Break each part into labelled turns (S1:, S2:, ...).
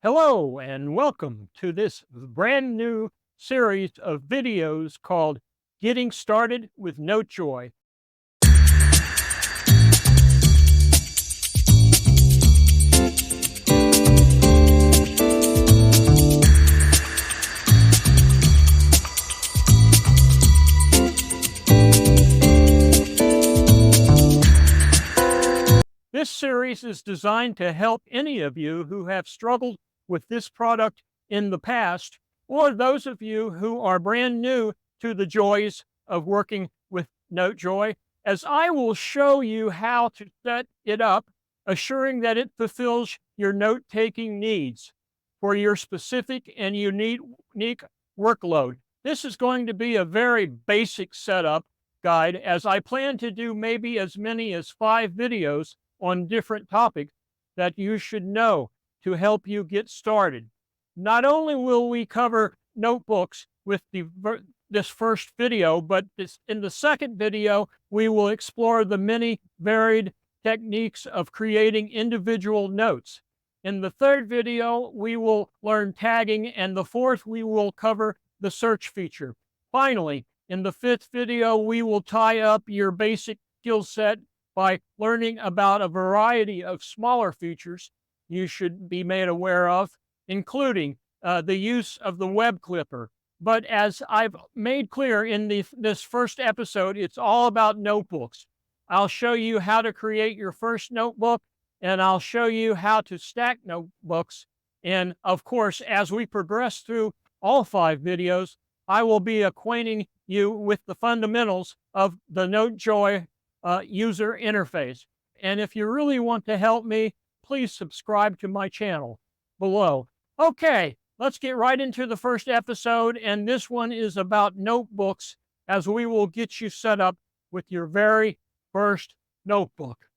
S1: Hello and welcome to this brand new series of videos called Getting Started with Notejoy. This series is designed to help any of you who have struggled with this product in the past, or those of you who are brand new to the joys of working with Notejoy, as I will show you how to set it up, assuring that it fulfills your note-taking needs for your specific and unique workload. This is going to be a very basic setup guide, as I plan to do maybe as many as 5 videos on different topics that you should know to help you get started. Not only will we cover notebooks with this first video, but in the second video, we will explore the many varied techniques of creating individual notes. In the third video, we will learn tagging, and the fourth, we will cover the search feature. Finally, in the fifth video, we will tie up your basic skill set by learning about a variety of smaller features you should be made aware of, including the use of the web clipper. But as I've made clear in this first episode, it's all about notebooks. I'll show you how to create your first notebook, and I'll show you how to stack notebooks. And of course, as we progress through all 5 videos, I will be acquainting you with the fundamentals of the Notejoy user interface. And if you really want to help me, please subscribe to my channel below. Okay, let's get right into the first episode, and this one is about notebooks, as we will get you set up with your very first notebook.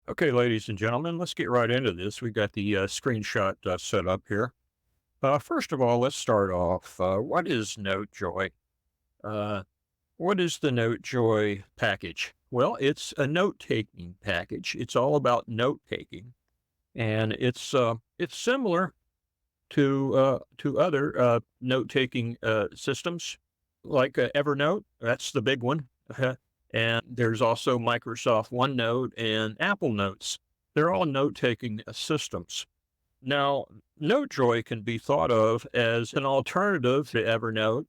S1: Okay, ladies and gentlemen, let's get right into this. We got the screenshot set up here. First of all, let's start off. What is Notejoy? What is the Notejoy package? Well, it's a note-taking package. It's all about note-taking, and it's similar to other note-taking systems like Evernote. That's the big one. And there's also Microsoft OneNote and Apple Notes. They're all note-taking systems. Now, Notejoy can be thought of as an alternative to Evernote.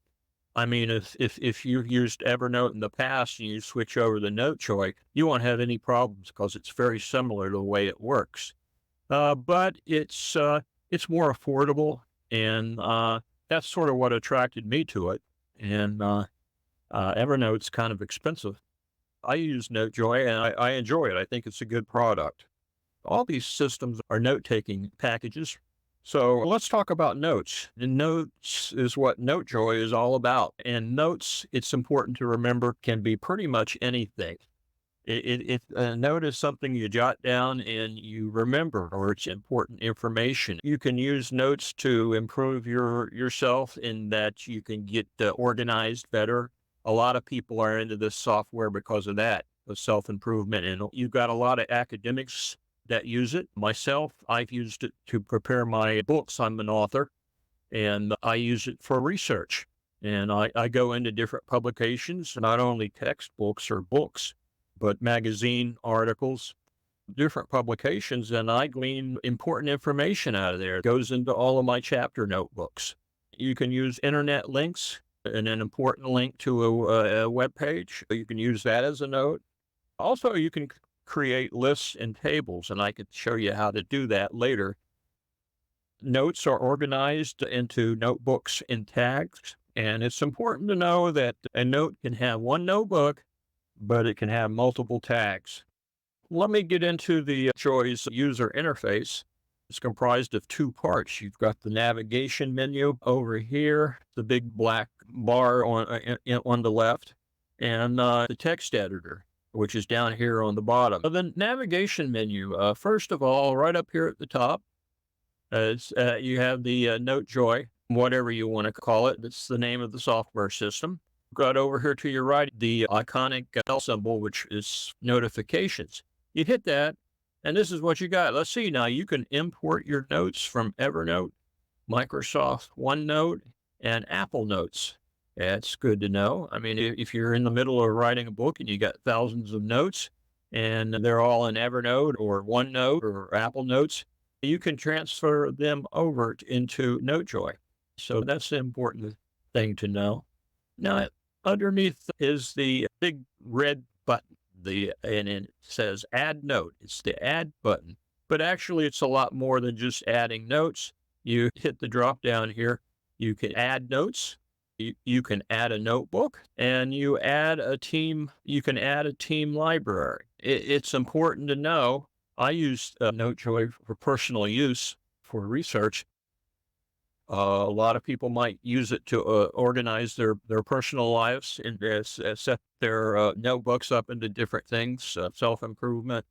S1: I mean, if you've used Evernote in the past and you switch over to Notejoy, you won't have any problems because it's very similar to the way it works. But it's more affordable, and that's sort of what attracted me to it. And Evernote's kind of expensive. I use Notejoy, and I enjoy it. I think it's a good product. All these systems are note-taking packages. So let's talk about notes. And notes is what Notejoy is all about. And notes, it's important to remember, can be pretty much anything. A note is something you jot down and you remember, or it's important information. You can use notes to improve yourself in that you can get organized better. A lot of people are into this software because of that, the self-improvement. And you've got a lot of academics that use it. Myself, I've used it to prepare my books. I'm an author, and I use it for research. And I go into different publications, not only textbooks or books, but magazine articles, different publications, and I glean important information out of there. It goes into all of my chapter notebooks. You can use internet links and an important link to a web page. You can use that as a note. Also, you can create lists and tables, and I could show you how to do that later. Notes are organized into notebooks and tags, and it's important to know that a note can have one notebook, but it can have multiple tags. Let me get into the Joy's user interface. It's comprised of 2 parts. You've got the navigation menu over here, the big black bar on the left, and the text editor, which is down here on the bottom. So the navigation menu, first of all, right up here at the top, you have the Notejoy, whatever you want to call it. It's the name of the software system. Got over here to your right, the iconic bell symbol, which is notifications. You hit that, And this is what you got. Let's see now. You can import your notes from Evernote, Microsoft OneNote, and Apple Notes. That's good to know. I mean, if you're in the middle of writing a book and you got thousands of notes and they're all in Evernote or OneNote or Apple Notes, you can transfer them over into Notejoy. So that's the important thing to know. Now, underneath is the big red button. And it says Add Note. It's the Add button. But actually, it's a lot more than just adding notes. You hit the drop down here. You can add notes. You can add a notebook, and you add a team. You can add a team library. It's important to know. I use Notejoy for personal use for research. A lot of people might use it to organize their personal lives and set their notebooks up into different things, self-improvement,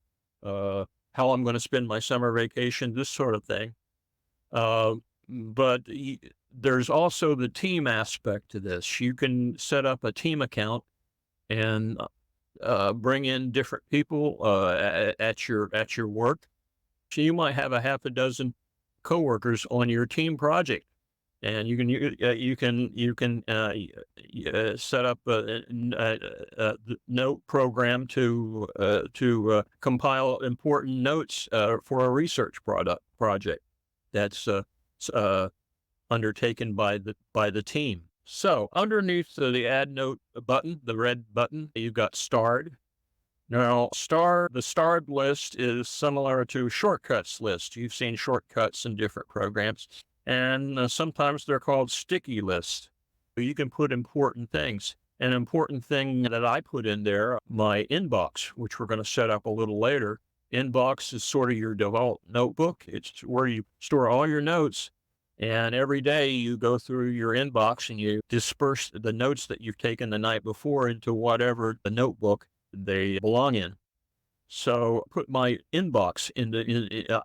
S1: how I'm going to spend my summer vacation, this sort of thing. Uh, but there's also the team aspect to this. You can set up a team account and bring in different people at your work. So you might have a half a dozen coworkers on your team project, and you can set up a note program to compile important notes for a research project that's undertaken by the team. So underneath the Add Note button, the red button, you've got Starred. Now, the starred list is similar to shortcuts list. You've seen shortcuts in different programs, and sometimes they're called sticky lists. You can put important things. An important thing that I put in there, my inbox, which we're going to set up a little later. Inbox is sort of your default notebook. It's where you store all your notes. And every day you go through your inbox and you disperse the notes that you've taken the night before into whatever the notebook they belong in. So put my inbox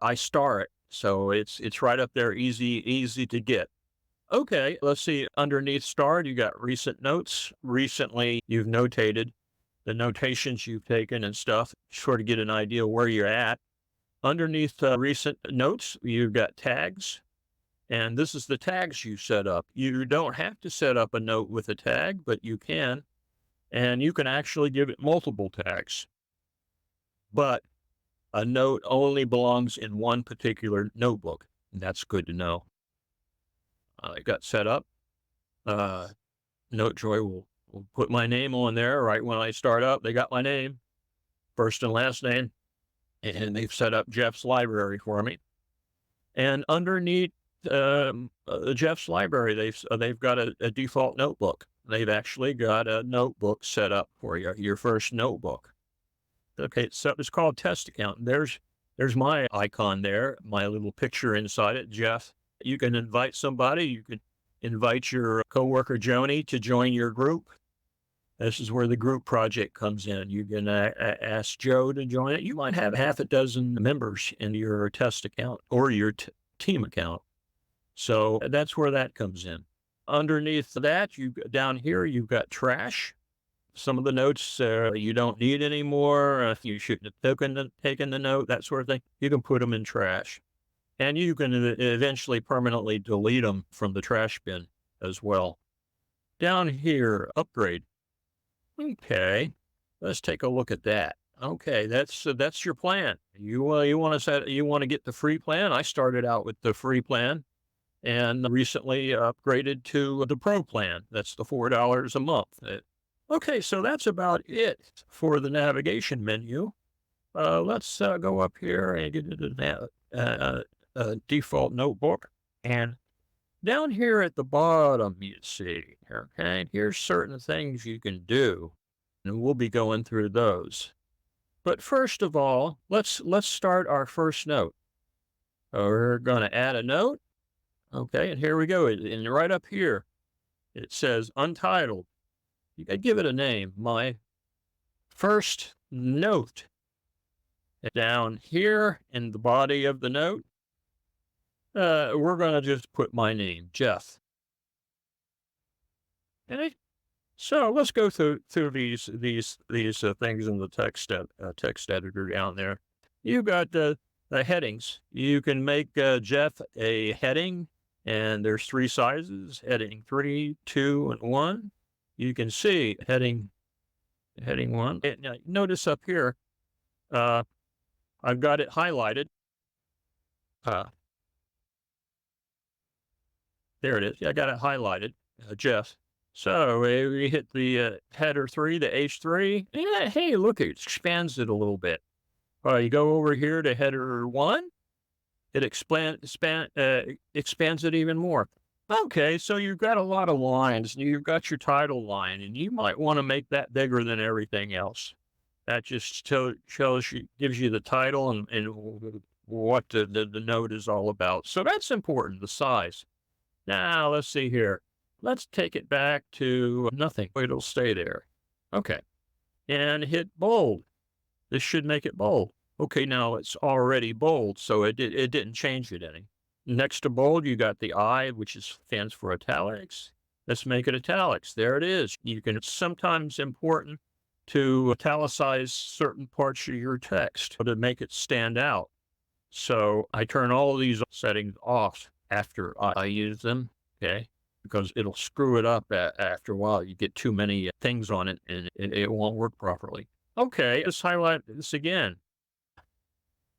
S1: I star it. So it's right up there, easy to get. Okay, let's see. Underneath starred, you got recent notes. Recently, you've notated the notations you've taken and stuff, sort of get an idea where you're at. Underneath recent notes, you've got tags. And this is the tags you set up. You don't have to set up a note with a tag, but you can. And you can actually give it multiple tags. But a note only belongs in one particular notebook. And that's good to know. I got set up. Notejoy will put my name on there right when I start up. They got my name, first and last name, and they've set up Jeff's library for me. And underneath Jeff's library, they've got a default notebook. They've actually got a notebook set up for you, your first notebook. Okay, so it's called Test Account. There's my icon there, my little picture inside it, Jeff. You can invite somebody. You can invite your coworker Joni to join your group. This is where the group project comes in. You can ask Joe to join it. You might have half a dozen members in your test account or your team account. So that's where that comes in. Underneath that, down here, you've got trash. Some of the notes you don't need anymore. You shouldn't have taken the note, that sort of thing. You can put them in trash. And you can eventually permanently delete them from the trash bin as well. Down here, upgrade. Okay, let's take a look at that. Okay, that's your plan. You want to get the free plan. I started out with the free plan, and recently upgraded to the pro plan. That's the $4 a month. Okay, so that's about it for the navigation menu. Let's go up here and get into the default notebook. And down here at the bottom, you see, okay, here's certain things you can do, and we'll be going through those. But first of all, let's start our first note. We're going to add a note. Okay, and here we go. And right up here, it says untitled. You got to give it a name. My first note. Down here in the body of the note, we're going to just put my name, Jeff. Okay. So let's go through these things in the text editor down there. you got the headings. You can make Jeff a heading, and there's 3 sizes: heading 3, 2, and 1. You can see heading 1. And now notice up here, I've got it highlighted. Uh, there it is. I got it highlighted, Jeff. So we hit the header 3, the H3. Yeah, hey, look, it expands it a little bit. You go over here to header 1. It expands it even more. Okay, so you've got a lot of lines. You've got your title line, and you might want to make that bigger than everything else. That just shows you, gives you the title and what the note is all about. So that's important, the size. Now, let's see here. Let's take it back to nothing. It'll stay there. Okay. And hit bold. This should make it bold. Okay, now it's already bold, so it didn't change it any. Next to bold, you got the I, which stands for italics. Let's make it italics. There it is. It's sometimes important to italicize certain parts of your text to make it stand out. So I turn all of these settings off after I use them, okay? Because it'll screw it up after a while. You get too many things on it, and it won't work properly. Okay, let's highlight this again.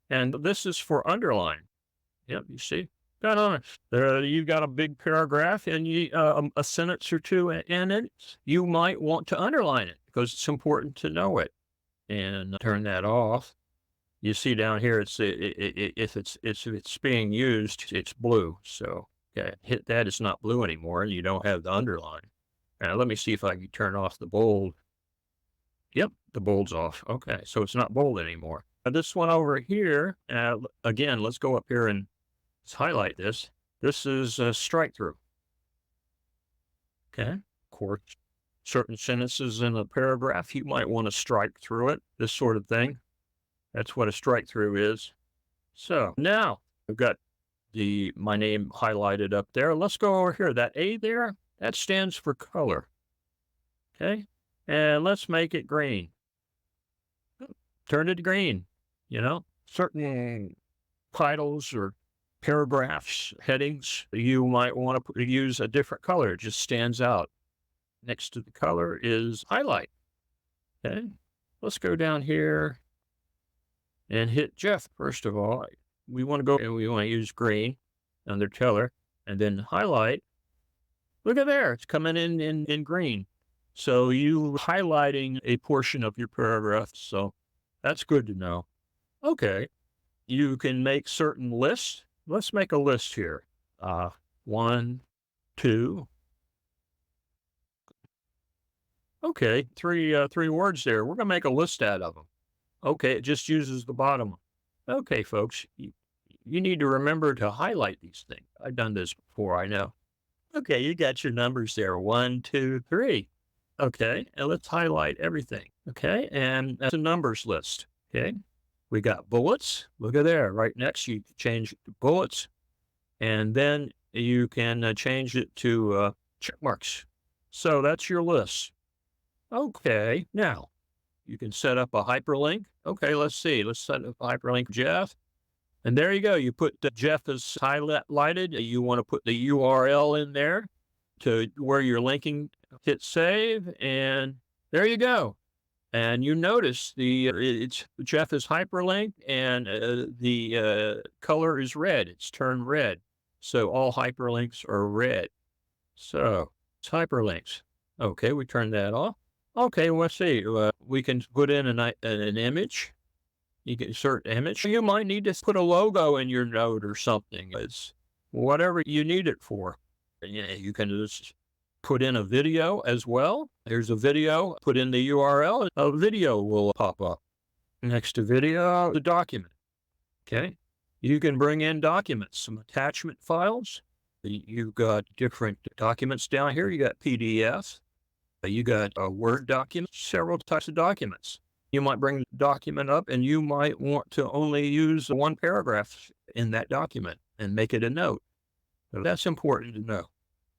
S1: And this is for underline. Yep, you see? Got on it. There, you've got a big paragraph and a sentence or two in it. You might want to underline it because it's important to know it. And turn that off. You see down here, if it's being used, it's blue. So okay, hit that. It's not blue anymore, and you don't have the underline. Now let me see if I can turn off the bold. Yep, the bold's off. Okay, so it's not bold anymore. This one over here, again, let's go up here and let's highlight this. This is a strike through. Okay, of course, certain sentences in a paragraph, you might want to strike through it, this sort of thing. That's what a strike through is. So now I've got my name highlighted up there. Let's go over here. That A there, that stands for color. Okay, and let's make it green. Turn it green. Certain titles or paragraphs, headings, you might want to use a different color. It just stands out. Next to the color is highlight. Okay, let's go down here and hit Jeff. First of all, we want to go and we want to use green under color and then highlight. Look at there, it's coming in green. So you highlighting a portion of your paragraph. So that's good to know. Okay, you can make certain lists. Let's make a list here. 1, 2. Okay, three words there. We're gonna make a list out of them. Okay, it just uses the bottom. Okay, folks, you need to remember to highlight these things. I've done this before, I know. Okay, you got your numbers there. 1, 2, 3. Okay, and let's highlight everything. Okay, and that's a numbers list. Okay, we got bullets. Look at there, right next. You change it to bullets, and then you can change it to check marks. So that's your list. Okay, now you can set up a hyperlink. Okay, let's see. Let's set up a hyperlink, Jeff. And there you go. You put Jeff is highlighted. You want to put the URL in there to where you're linking. Hit save, and there you go. And you notice it's Jeff is hyperlinked, and the color is red. It's turned red. So all hyperlinks are red. So it's hyperlinks. Okay, we turn that off. Okay, let's see. We can put in an image. You can insert image. You might need to put a logo in your note or something. It's whatever you need it for. You can just put in a video as well. There's a video. Put in the URL. A video will pop up. Next to video, the document. Okay. You can bring in documents, some attachment files. You've got different documents down here. You got PDF. You got a Word document, several types of documents. You might bring the document up and you might want to only use one paragraph in that document and make it a note. So that's important to know.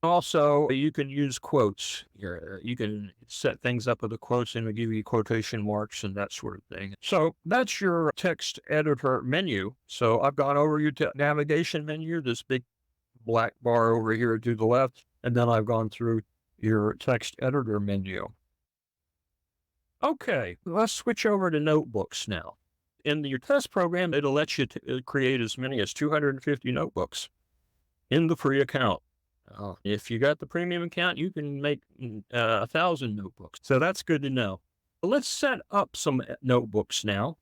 S1: Also, you can use quotes here. You can set things up with the quotes and it'll give you quotation marks and that sort of thing. So that's your text editor menu. So I've gone over your navigation menu, this big black bar over here to the left, and then I've gone through your text editor menu. Okay, let's switch over to notebooks now. In your test program, it'll let you create as many as 250 notebooks in the free account. If you got the premium account, you can make 1,000 notebooks. So that's good to know. Let's set up some notebooks now.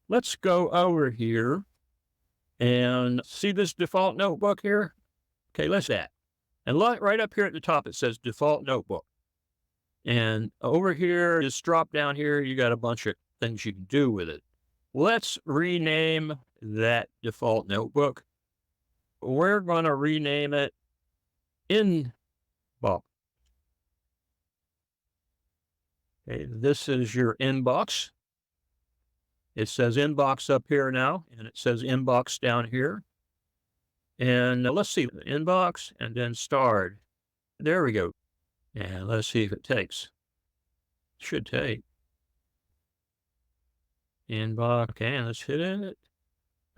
S1: Let's go over here and see this default notebook here. Okay, let's add. And right up here at the top, it says default notebook. And over here, just drop down here, you got a bunch of things you can do with it. Let's rename that default notebook. We're going to rename it Inbox. Okay, this is your inbox. It says inbox up here now, and it says inbox down here. And let's see, inbox and then starred. There we go. And let's see if it takes. It should take. Inbox. Okay, and let's hit it.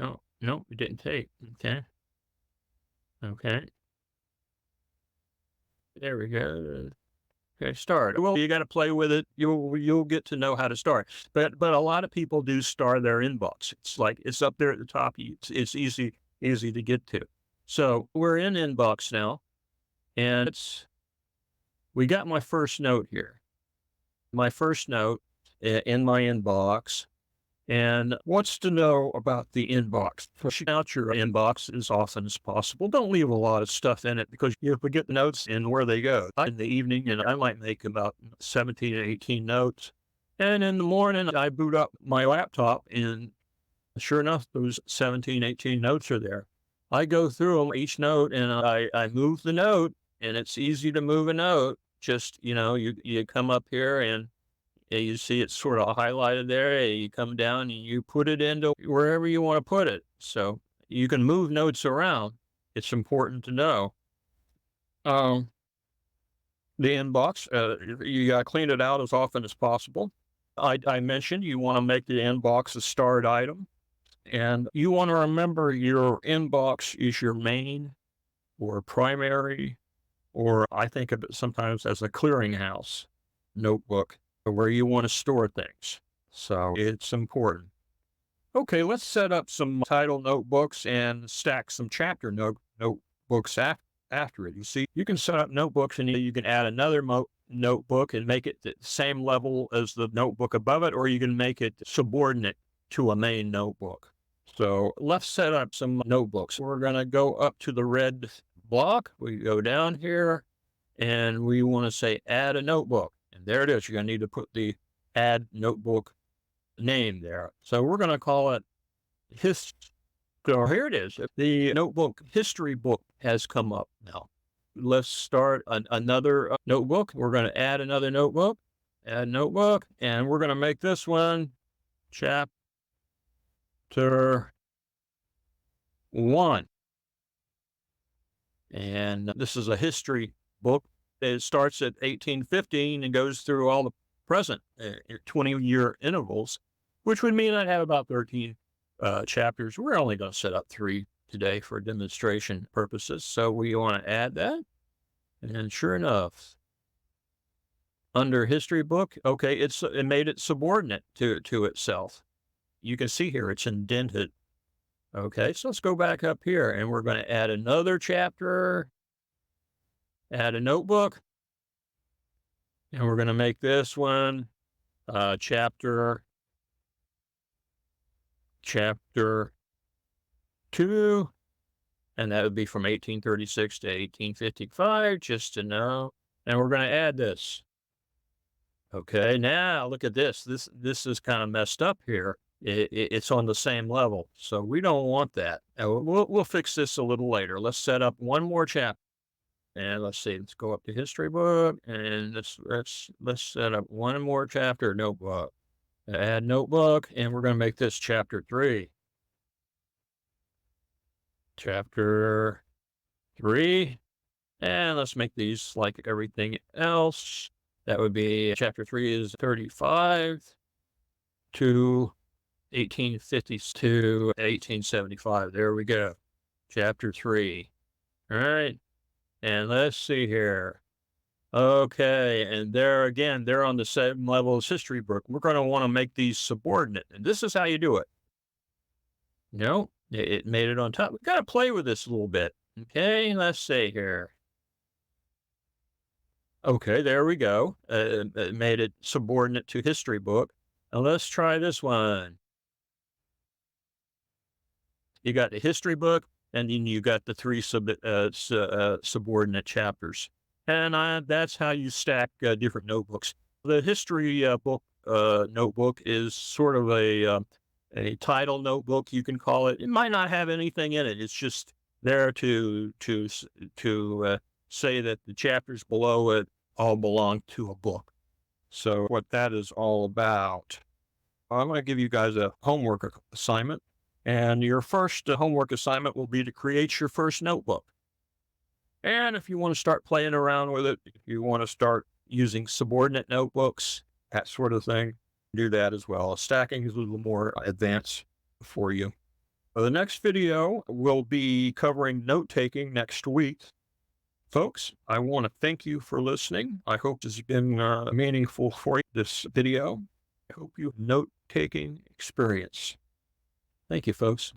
S1: No, it didn't take. Okay. There we go. Okay, start. Well, you got to play with it. You'll get to know how to start. But a lot of people do star their inbox. It's like it's up there at the top. It's easy to get to. So we're in inbox now, and we got my first note here. My first note in my inbox. And wants to know about the inbox. Push out your inbox as often as possible. Don't leave a lot of stuff in it because you forget the notes and where they go. In the evening, and I might make about 17 to 18 notes. And in the morning, I boot up my laptop, and sure enough, those 17, 18 notes are there. I go through them, each note, and I move the note, and it's easy to move a note. Just, you come up here and you see it's sort of highlighted there. You come down and you put it into wherever you want to put it. So you can move notes around. It's important to know. The inbox, you got to clean it out as often as possible. I mentioned you want to make the inbox a starred item. And you want to remember your inbox is your main or primary, or I think of it sometimes as a clearinghouse notebook, where you want to store things. So it's important. Okay, let's set up some title notebooks and stack some chapter notebooks after it. You see, you can set up notebooks and you can add another notebook and make it the same level as the notebook above it, or you can make it subordinate to a main notebook. So let's set up some notebooks. We're going to go up to the red block. We go down here and we want to say add a notebook. And there it is. You're going to need to put the add notebook name there. So we're going to call it So here it is. The notebook history book has come up now. Let's start another notebook. We're going to add another notebook, and we're going to make this one chapter 1. And this is a history book. It starts at 1815 and goes through all the present 20-year intervals, which would mean I'd have about 13 chapters. We're only going to set up 3 today for demonstration purposes. So we want to add that. And sure enough, under history book, okay, it made it subordinate to itself. You can see here it's indented. Okay, so let's go back up here and we're going to add another chapter, add a notebook, and we're going to make this one chapter 2, and that would be from 1836 to 1855, just to know. And we're going to add this. Okay, now look at this. This is kind of messed up here. It's on the same level, so we don't want that. We'll fix this a little later. Let's set up one more chapter, and let's see. Let's go up to history book, and let's set up one more chapter notebook. Add notebook, and we're going to make this chapter 3. Chapter 3, And let's make these like everything else. That would be chapter 3 is 35 to 1850 to 1875. There we go. Chapter 3. All right. And let's see here. Okay. And there again, they're on the same level as history book. We're going to want to make these subordinate. And this is how you do it. It made it on top. We got to play with this a little bit. Okay. Let's see here. Okay, there we go. It made it subordinate to history book. Now let's try this one. You got the history book, and then you got the three subordinate chapters. And that's how you stack different notebooks. The history book notebook is sort of a title notebook, you can call it. It might not have anything in it. It's just there to say that the chapters below it all belong to a book. So what that is all about. I'm going to give you guys a homework assignment. And your first homework assignment will be to create your first notebook. And if you want to start playing around with it, if you want to start using subordinate notebooks, that sort of thing, do that as well. Stacking is a little more advanced for you. The next video will be covering note-taking next week. Folks, I want to thank you for listening. I hope this has been meaningful for you, this video. I hope you have a note-taking experience. Thank you, folks.